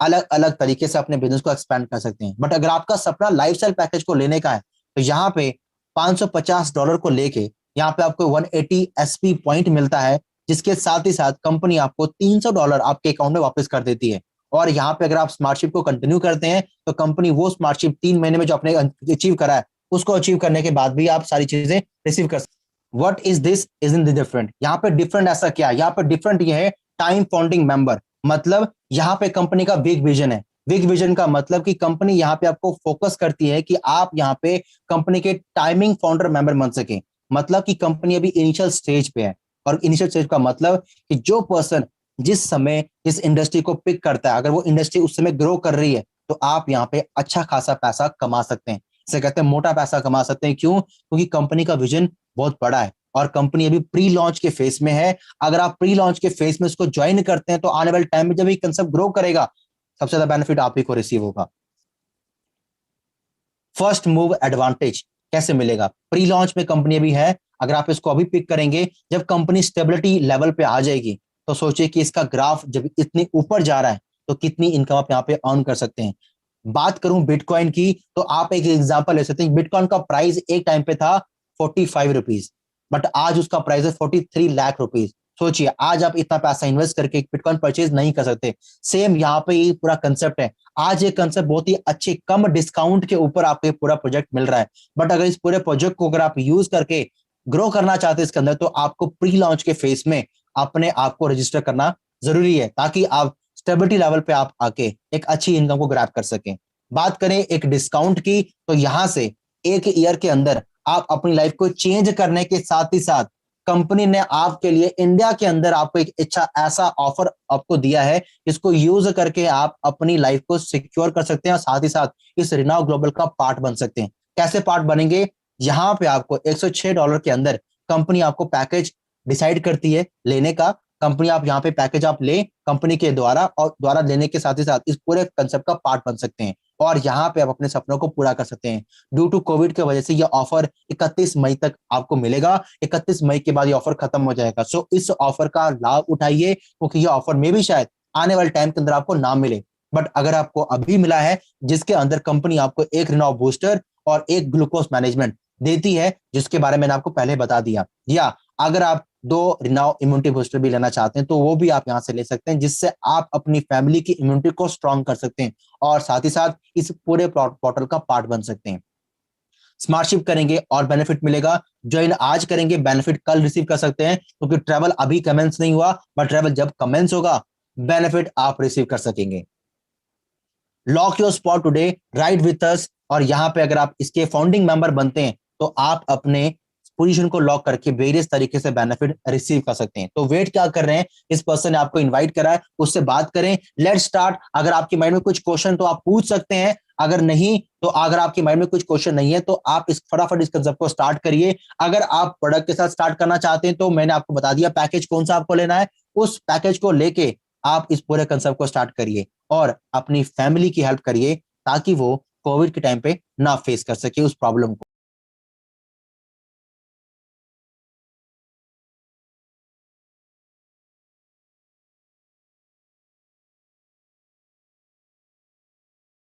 अलग अलग तरीके से अपने बिजनेस को एक्सपेंड कर सकते हैं। बट अगर आपका सपना लाइफस्टाइल पैकेज को लेने का है तो यहाँ पे $550 को लेके यहाँ पे आपको 180 एसपी पॉइंट मिलता है, जिसके साथ ही साथ कंपनी आपको $300 आपके अकाउंट में वापस कर देती है। और यहाँ पे अगर आप स्मार्टशिप को कंटिन्यू करते हैं तो कंपनी वो स्मार्टशिप 3 महीने में जो आपने अचीव करा है उसको अचीव करने के बाद भी आप सारी चीजें रिसीव कर सकते। What is this is in different, यहाँ पे डिफरेंट ऐसा क्या, यहाँ पे डिफरेंट ये है टाइम फाउंडिंग मेंबर, मतलब यहाँ पे कंपनी का बिग विजन है। बिग विजन का मतलब कि कंपनी यहाँ पे आपको फोकस करती है कि आप यहाँ पे कंपनी के टाइमिंग फाउंडर मेंबर बन सके। मतलब कि कंपनी अभी इनिशियल स्टेज पे है, और इनिशियल स्टेज का मतलब कि जो पर्सन जिस समय इस इंडस्ट्री को पिक करता है, अगर वो इंडस्ट्री उस समय ग्रो कर रही है तो आप यहाँ पे अच्छा खासा पैसा कमा सकते हैं। इसे कहते हैं मोटा पैसा कमा सकते हैं। क्यों? क्योंकि कंपनी का विजन बहुत बड़ा है और कंपनी अभी प्री लॉन्च के फेस में है। अगर आप प्री लॉन्च के फेस में इसको ज्वाइन करते हैं तो आने वाले टाइम में जब ये कंसेप्ट ग्रो करेगा, सबसे ज्यादा बेनिफिट आप ही को रिसीव होगा। फर्स्ट मूव एडवांटेज कैसे मिलेगा? प्री लॉन्च में कंपनी अभी है, अगर आप इसको अभी पिक करेंगे, जब कंपनी स्टेबिलिटी लेवल पे आ जाएगी तो सोचिए कि इसका ग्राफ जब इतनी ऊपर जा रहा है तो कितनी इनकम आप यहाँ पे अर्न कर सकते हैं। बात करूं बिटकॉइन की तो आप एक एग्जांपल ले सकते हैं। बिटकॉइन का प्राइस एक टाइम पे था 45 रुपीज, बट आज उसका प्राइस है 43 लाख रुपीज। सोचिए आज आप इतना पैसा इन्वेस्ट करके एक बिटकॉइन परचेज नहीं कर सकते। सेम यहाँ पे ये पूरा कंसेप्ट है। आज ये कंसेप्ट बहुत ही अच्छे कम डिस्काउंट के ऊपर आपको ये पूरा प्रोजेक्ट मिल रहा है, बट अगर इस पूरे प्रोजेक्ट को अगर आप यूज करके ग्रो करना चाहते हैं इसके अंदर, तो आपको प्री लॉन्च के फेस में अपने आप को रजिस्टर करना जरूरी है ताकि आप स्टेबिलिटी लेवल पे आप आके एक अच्छी इनकम को ग्रैब कर सकें। बात करें एक डिस्काउंट की तो यहां से एक ईयर के अंदर आप अपनी लाइफ को चेंज करने के साथ ही साथ कंपनी ने आपके लिए इंडिया के अंदर आपको एक अच्छा ऐसा ऑफर आपको दिया है, इसको यूज करके आप अपनी लाइफ को सिक्योर कर सकते हैं और साथ ही साथ इस रिनाउ ग्लोबल का पार्ट बन सकते हैं। कैसे पार्ट बनेंगे? यहां पे आपको $106 के अंदर कंपनी आपको पैकेज डिसाइड करती है लेने का। कंपनी आप यहाँ पे पैकेज आप ले कंपनी के द्वारा, और द्वारा लेने के साथ ही साथ इस पूरे कंसेप्ट का पार्ट बन सकते हैं और यहाँ पे आप अपने सपनों को पूरा कर सकते हैं। ड्यू टू कोविड की वजह से ये ऑफर 31 मई तक आपको मिलेगा। 31 मई के बाद ये ऑफर खत्म हो जाएगा। सो इस ऑफर का लाभ उठाइए क्योंकि ये ऑफर में भी शायद आने वाले टाइम के अंदर आपको ना मिले, बट अगर आपको अभी मिला है जिसके अंदर कंपनी आपको एक रिनोव बूस्टर और एक ग्लूकोज मैनेजमेंट देती है, जिसके बारे में मैंने आपको पहले बता दिया, या अगर आप 2 रिनाव इम्यूनिटी बूस्टर भी लेना चाहते हैं तो वो भी आप यहां से ले सकते हैं, जिससे आप अपनी फैमिली की इम्यूनिटी को स्ट्रांग कर सकते हैं और साथ ही साथ इस पूरे पोर्टल का पार्ट बन सकते हैं। स्मार्टशिप करेंगे और बेनिफिट मिलेगा, ज्वाइन आज करेंगे बेनिफिट कल रिसीव कर सकते हैं, क्योंकि ट्रैवल अभी कमेंस नहीं हुआ, बट ट्रैवल जब कमेंस होगा बेनिफिट आप रिसीव कर सकेंगे। Lock your spot today, ride with us, और यहां पे अगर आप इसके फाउंडिंग मेंबर बनते हैं तो आप अपने पोजीशन को लॉक करके वेरियस तरीके से बेनिफिट रिसीव कर सकते हैं। तो वेट क्या कर रहे हैं? इस पर्सन ने आपको इनवाइट करा है, उससे बात करें। Let's start. अगर आपके माइंड में कुछ क्वेश्चन तो आप पूछ सकते हैं, अगर नहीं तो अगर आपके माइंड में कुछ क्वेश्चन नहीं है तो आप इस फटाफट इस कंसेप्ट को स्टार्ट करिए। अगर आप प्रोडक्ट के साथ स्टार्ट करना चाहते हैं तो मैंने आपको बता दिया पैकेज कौन सा आपको लेना है, उस पैकेज को लेके आप इस पूरे कंसेप्ट को स्टार्ट करिए और अपनी फैमिली की हेल्प करिए ताकि वो कोविड के टाइम पे ना फेस कर सके उस प्रॉब्लम को।